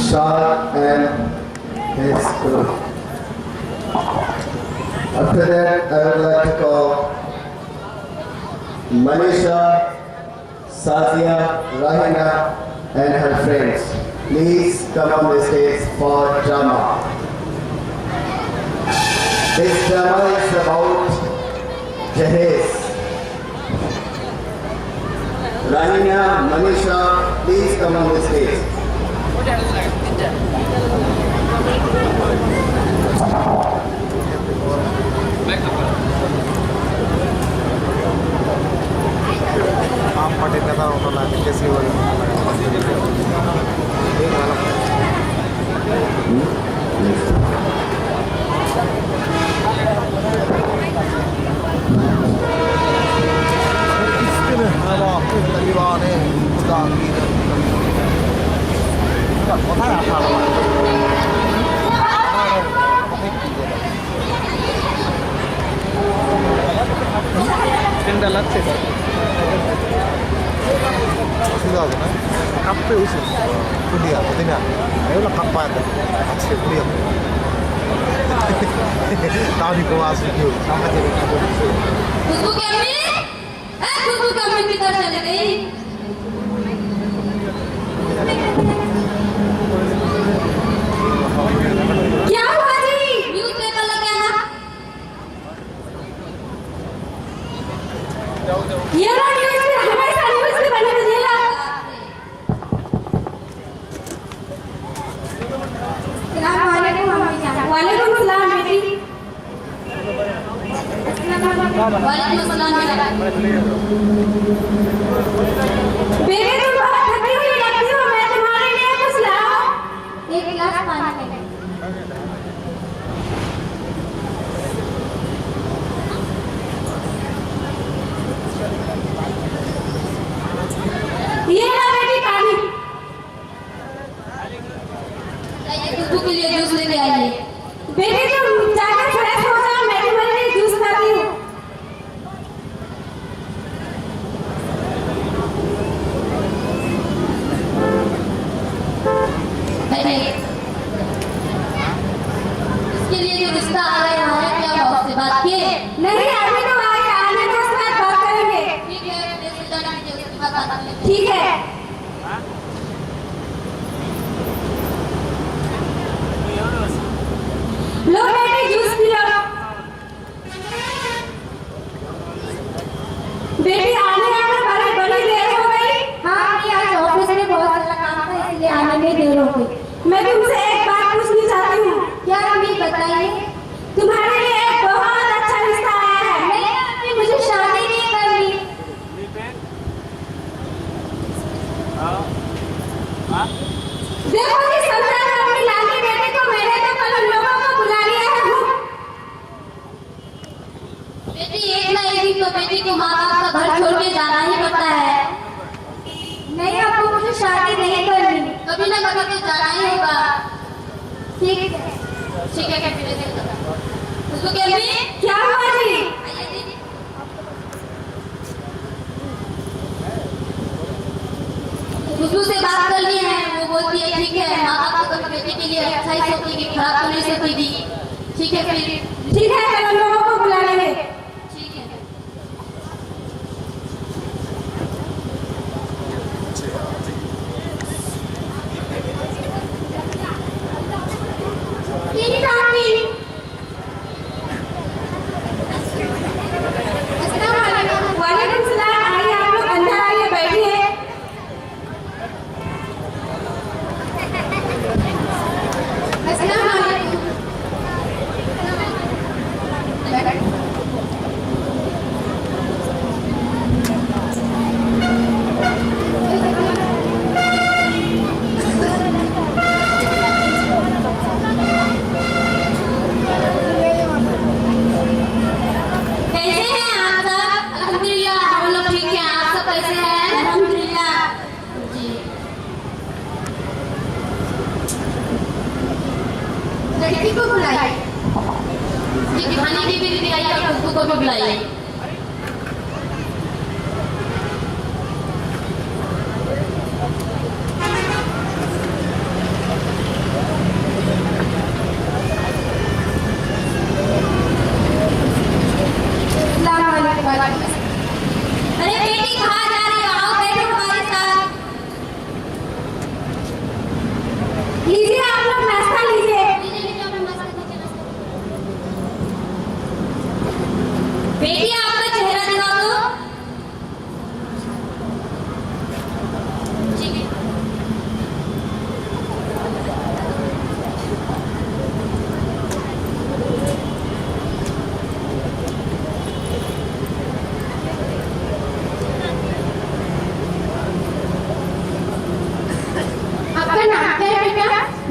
Shah and his group. After that, I would like to call Manisha, Sazia, Rahina and her friends. Please come on the stage for drama. This drama is about Jahez. Rahina, Manisha, please come on the stage. आप पटे का था उनको लाने कैसे हो kappe usul kuliah betina ayolah kapan asyik kuliah tahu di bawah studio sama jadi खुशबू कमी किधर चली गई? क्या हुआ जी? न्यूज़पेपर लग गया ना? ये लो न्यूज़ में हमारे सारे न्यूज़ में बने थे ला। सलाम वालेकुम अम्मी जान। वालेकुम सलाम बेटी। वालेकुम सलाम बेटे तुम बहुत थकी हुई लगती हो मैं तुम्हारे लिए कुछ लाऊं एक गिलास पानी ले ये ला बेटी पानी खुशबू के लिए जूस लेके आइए बेटे तुम जाकर फ्रेश हो जाओ मैं तुम्हारे लिए जूस लाती हूँ इसके लिए जो रिश्ता आ रहा है क्या बॉस से बात किए? नहीं अभी तो आए आने तो उसके बाद बात करेंगे। ठीक है उसके बाद बात करेंगे। ठीक है लो बेटे जूस पी लो बेटी आने में बड़ी देर हो गई। हाँ आज ऑफिस में बहुत सारा काम था इसलिए आने में देर हो गई। मैं तुमसे एक बात पूछनी चाहती हूँ। क्या अम्मी बताइए? तुम्हारे लिए एक बहुत अच्छा रिश्ता आया है। नहीं अम्मी मुझे शादी नहीं करनी। देखो जी समझा ना अपनी लाली बेटी को मैंने तो कल उन लोगों को बुला लिया है। बेटी एक ना एक दिन तो बेटी को माँ बाप का घर छोड़ के जाना ही पड़ता है। नहीं आपको मुझे शादी नहीं करनी कभी ना कभी तो जाना ही होगा। ठीक है उसको क्या हुआ जी? खुशबू से बात कर ली है वो बोलती है ठीक है माँ बाप को कभी बेटे के लिए अच्छा ही सोचेगी खराब तो नहीं सोचेगी। ठीक है फिर ठीक है कल हम लोगों को बुला लेंगे। ठीक है वालेकुम सलाम आइए आप लोग अंदर आइए बैठिए। लड़की को बुलाइए। ये दिखाने की भी दिखाइए और खुशबू को भी बुलाइए।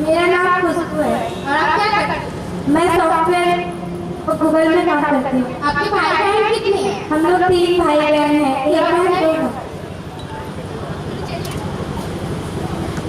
मेरा नाम खुशबू है। और आप क्या करते हैं? मैं सॉफ्टवेयर और गूगल में काम करती हूँ। आपके भाई बहन कितने हैं? हम लोग 3 भाई बहन हैं, 1 बहन 2 भाई।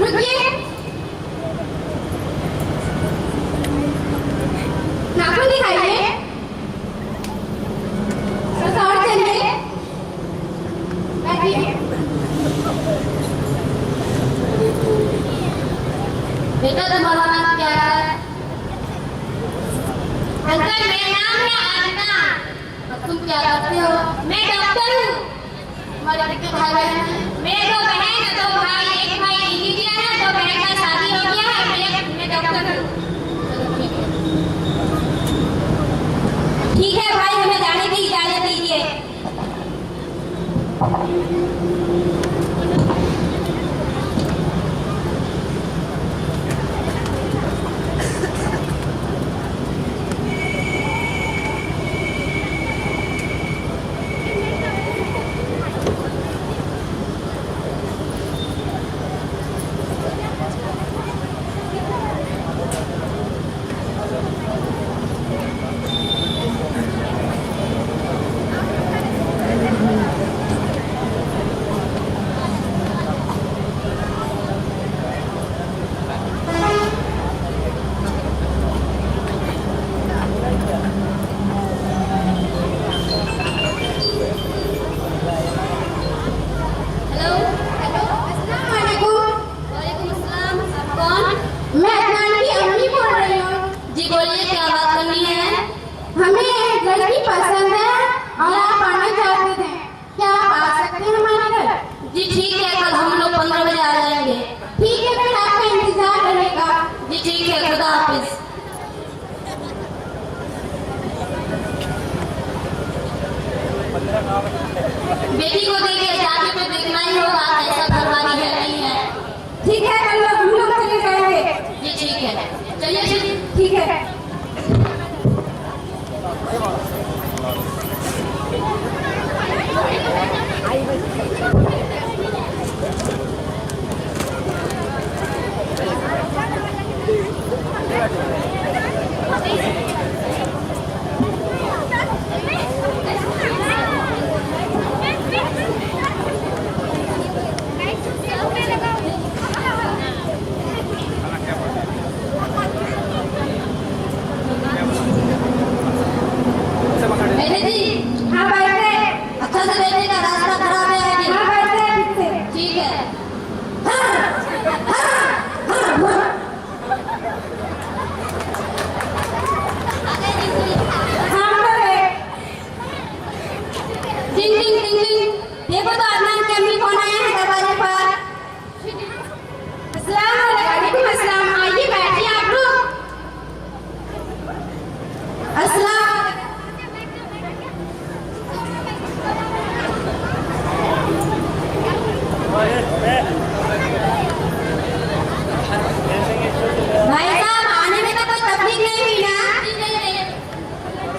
रुकिए, नाखून दिखाइए। बस और चलिए, बैठिए। बेटा तुम्हारा नाम क्या है? अंकल मेरा नाम है आरना। और तुम क्या करते हो? मैं डॉक्टर हूँ। तुम्हारे कितने भाई बहन हैं? मेरे 2 बहन और 2 भाई। एक भाई इंजीनियर है, 2 बहन का शादी हो गया है। मैं डॉक्टर हूँ। ठीक है भाई, हमें जाने की इजाजत दीजिए। लड़की पसंद है और आप आना चाहते थे, क्या आप आ सकते हैं हमारे घर? जी ठीक है, कल हम लोग 15 बजे आ जाएंगे। ठीक है, फिर आपका इंतजार रहेगा। जी ठीक है, खुदा हाफिज। बेटी को देखिए, जाके तो देखना ही होगा ऐसा घरवाली है नहीं है। ठीक है, कल हम लोग चले जाएंगे। जी ठीक है, चलिए ठीक है। हाँ बैठे, अच्छा से बैठने का रास्ता खराब है। हाँ बैठे ठीक है। टिंग टिंग टिंग टिंग, देखो तो अदनान के अम्मी कौन आया है दरवाजे पर। अस्सलाम वालेकुम। अस्सलाम, आइए बैठिए आप लोग। अस्सलाम भाई साहब, आने में तो कोई तकलीफ नहीं हुई ना?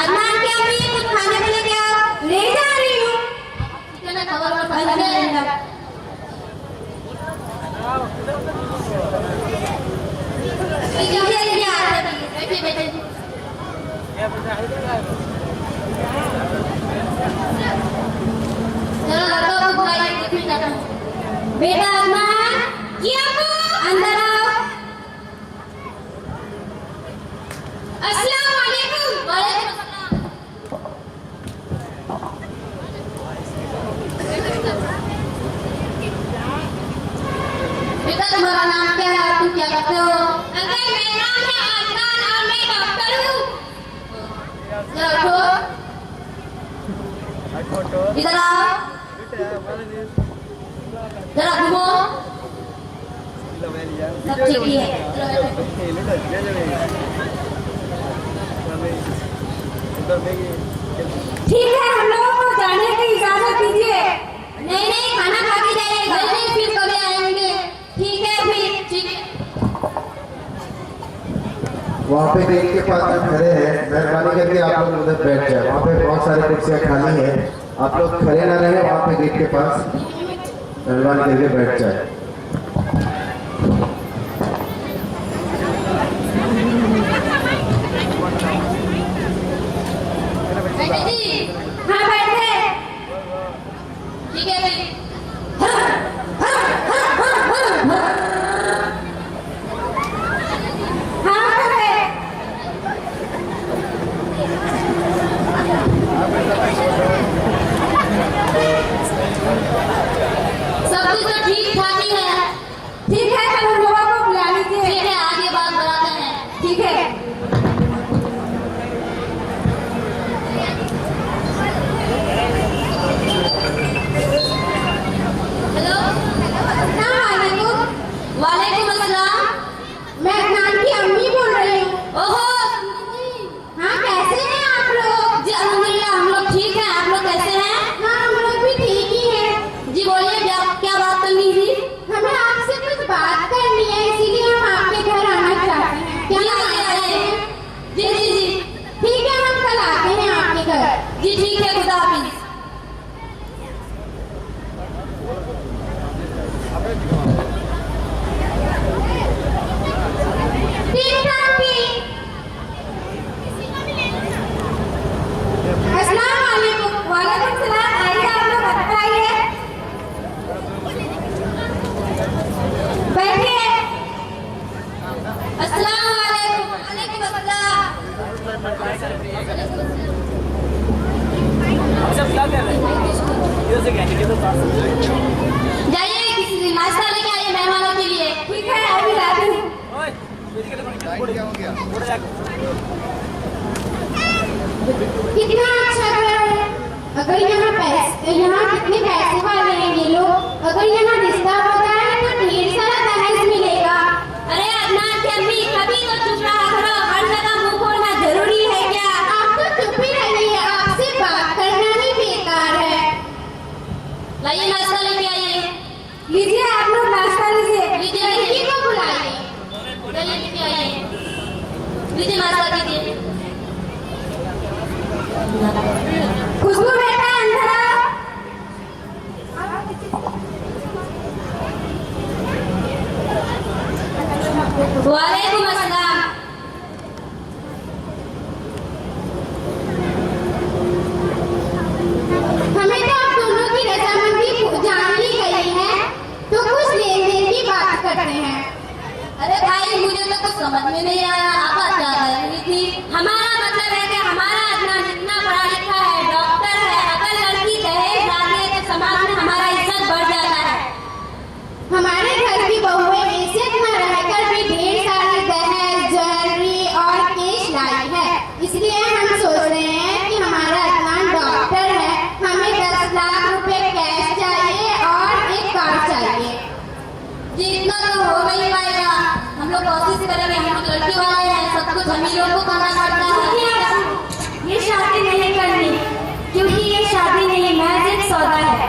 अदनान की अम्मी कुछ खाने के लिए क्या ले जा रही हूँ? खबर बेटा अदनान, अंदर आओ। अस्सलाम वालेकुम। वालेकुम अस्सलाम। बेटा तुम्हारा नाम क्या है, तुम क्या करते हो? अंकल मेरा नाम है अदनान और मैं डॉक्टर हूँ। इधर आओ, जरा घूमो। सब ठीक ही है। ठीक है, हम लोगों को जाने की इजाजत दीजिए। नहीं नहीं, खाना खा के जाइए, घर नहीं फिर कभी आएंगे। ठीक है फिर, ठीक है। वहाँ पे गेट के पास हम खड़े हैं, मेहरबानी करके आप लोग उधर बैठ जाए। वहाँ पे बहुत सारी कुर्सियाँ खाली हैं, आप लोग खड़े ना रहे वहाँ पे गेट के पास, मेहरबानी करके बैठ जाए। अगर यहाँ कितने पैसे वाले हैं ये लोग, अगर यहाँ रिश्ता हो जाए तो ढेर सारा दहेज मिलेगा। अरे अदनान की अम्मी, कभी तो चुप रहा करो, हर जगह मुंह खोलना जरूरी है क्या? आप तो चुप ही रहिए, आपसे बात करना ही बेकार है। लाइए नाश्ता लेके आइए। लीजिए आप लोग नाश्ता लीजिए। लीजिए, लड़की को बुलाइए। चलिए लेके आइए। लीजिए नाश्ता कीजिए। खुशबू बेटा अंदर आओ। वालेकुम अस्सलाम। हमें तो आप दोनों की रजामंदी जान ली गई है, तो कुछ लेन देन की बात करते हैं। अरे भाई, मुझे तो कुछ समझ में नहीं आया, आप क्या कर रही थी? हमारा मतलब है कि हमारा अदनान जितना पढ़ा लिखा है, डॉक्टर है, अगर लड़की दहेज डाले तो समाज में हमारा इज्जत बढ़ जाता है। हमारे घर की बहुएं बेशक न रहकर भी ढेर सारी दहेज, ज्वेलरी और केश लाई है। इसलिए हम सोच रहे हैं कि हमारा अदनान डॉक्टर है, हमें 10 लाख रुपए कैश चाहिए और एक कार चाहिए। जी, इतना तो हो नहीं पाएगा, हम लोग कोशिश करेंगे, हम लोग लड़की वाले हैं, सब कुछ हम ही लोग को करना पड़ता है। ये शादी नहीं करनी, क्योंकि ये शादी नहीं, महज एक सौदा है।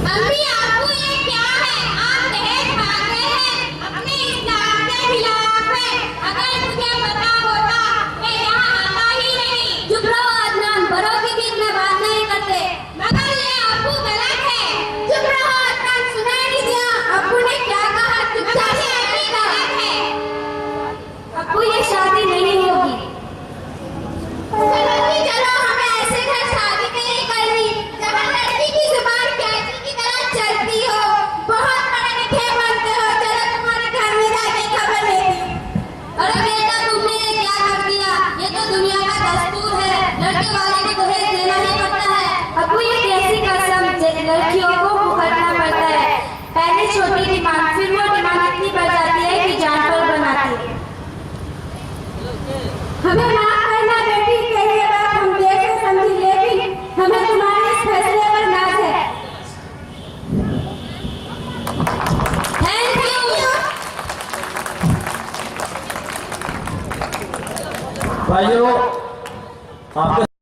अम्मी, आपको ये क्या है? आप दहेज मांग रहे हैं अपने इस्लाम के खिलाफ है। अगर मुझे पता होता मैं यहाँ आता ही नहीं। चुप रहो अदनान, बड़ों के बीच में बात नहीं करते, मगर ये आपको गलत है। चुप रहो अदनान, सुनाई नहीं दिया अब्बू ने क्या कहा? चुपचाप से ये गलत है। अब्बू ये शादी नहीं होगी। चलो जी चलो, हमें ऐसे घर शादी नहीं करनी जहाँ लड़की की जुबान कैंची की तरह चलती हो। बहुत पढ़े लिखे बनते हो, चलो तुम्हारे घर में जाके खबर लेती हूँ। अरे बेटा, तुमने ये क्या कर दिया? ये तो दुनिया का दस्तूर है, लड़के वाले को दहेज देना ही पड़ता है। अब्बू ये कैसी कसम, लड़कियों को भुगतना पड़ता है। पहले छोटी डिमांड, फिर वो डिमांड इतनी बढ़ जाती है कि जान पर बनाती है। हमें माफ करना बेटी, कहिए बात हम देख समझी, लेकिन हमें तुम्हारे इस फैसले पर नाज है। Thank you. भाइयों, आपके